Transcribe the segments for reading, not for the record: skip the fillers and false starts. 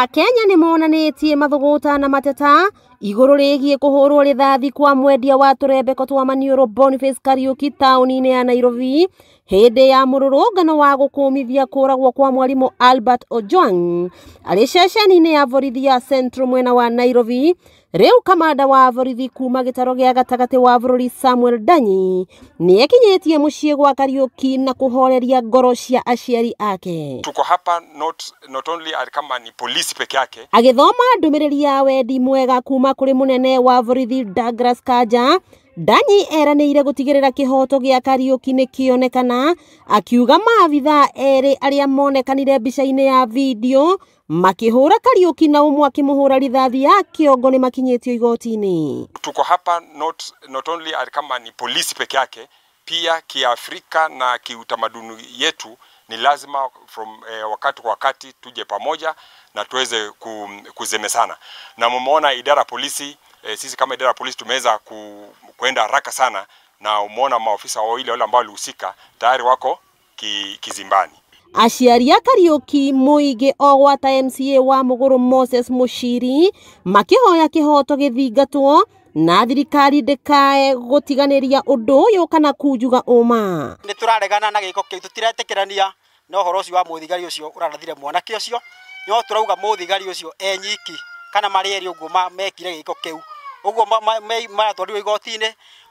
Akenya ni monanitie mathuguta na mateta iguru rigie kuhurwo rithathi kwa mwendia wa turembeko twa maniuru Boniface Kariuki tauni-ini ya Nairobi hindi ya mururungano wa gukumithia kuragwo kwa mwalimu Albert Ojwang ari ceceni-ini ya borithi ya Central mwena wa Nairobi. Riu kamanda wa borithi kuma gitaro gia gatagati wa bururi Samuel Danyi ni ekinyitie mucii gwa Kariuki na kuhoreria ngoro cia aciari ake. Tuko hapa not only kama ni polisi peke yake. Agithoma ndumiriri ya wendi mwega kuma kuri munene wa borithi Douglas Kanja, Danyi eranĩire gutigirira kihoto gia Kariuki ni kionekana, akiuga maabitha eri aria monekanire mbica-ini ya video makihura Kariuki na umwe akimuhura rithathi ya kiongo ni makinyitio igoti-ini. Tuko hapa not only kama ni polisi peke yake, pia kiafrika na kiutamaduni yetu ni lazima wakati kwa wakati tuje pamoja na tuweze kuzemesana. Na mumeona idara polisi, sisi kama idara polisi tumeweza kuenda haraka sana, na umeona maofisa wale ambao walihusika tayari wako kizimbani. Aciari a Kariuki muigi ogwata MCA wa Muguru Moses Mushiri makihoya kihoto githingatwo na thirikari ndikae gutiganiria undu uyu kana kunjuga uma. Ni turaregana na giko kiu tutiretikirania no horo ucio wa muthigari ucio urarathire mwanake ucio no turauga muthigari ucio enyiki kana mari eri uguo mekire giko kiu uguo maratwarirwo igoti-ini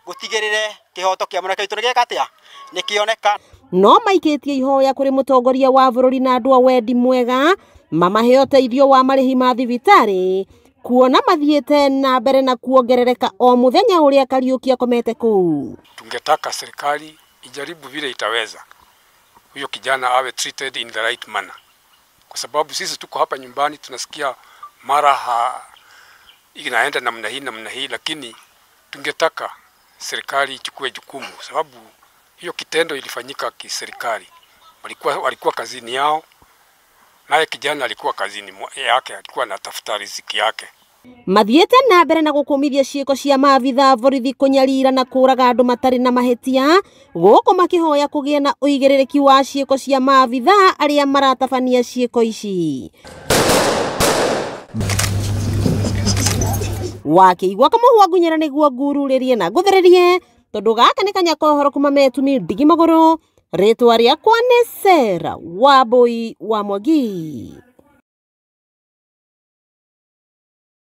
gutigirire kihoto kia mwanake itu nigeka atia nikioneka. No maikitie ihoya kuri mutongoria wa bururi na andu a wendi mwega mamahe uteithio wa marihi ma thibitari kuona mathiete na mbere na kuongerereka o muthenya uria Kariuki akomete kuu. Tungetaka serikali ijaribu vile itaweza huyo kijana awe treated in the right manner, kwa sababu sisi tuko hapa nyumbani tunasikia mara inaenda namna hii, lakini tungetaka serikali ichukue jukumu, sababu hiyo kitendo ilifanyika kiserikali. Walikuwa kazini yao, naye kijana alikuwa kazini yake, alikuwa anatafuta riziki yake. Mathiete na mbere na gukumithia ciiko cia maabitha borithi kunyarira na kuraga andu matari na mahetia guku makihoya kugia na uigiririki wa ciiko cia maabitha aria maratabania ciiko ici. Wakiigua kamuhua ngunyera niguo ngururirie na ngutheririe tondu gaka ni kanya kohoro kuma Metumi Ndigi Maguru. Ritwa riakwa ni Sarah Wambui wa Mwangi.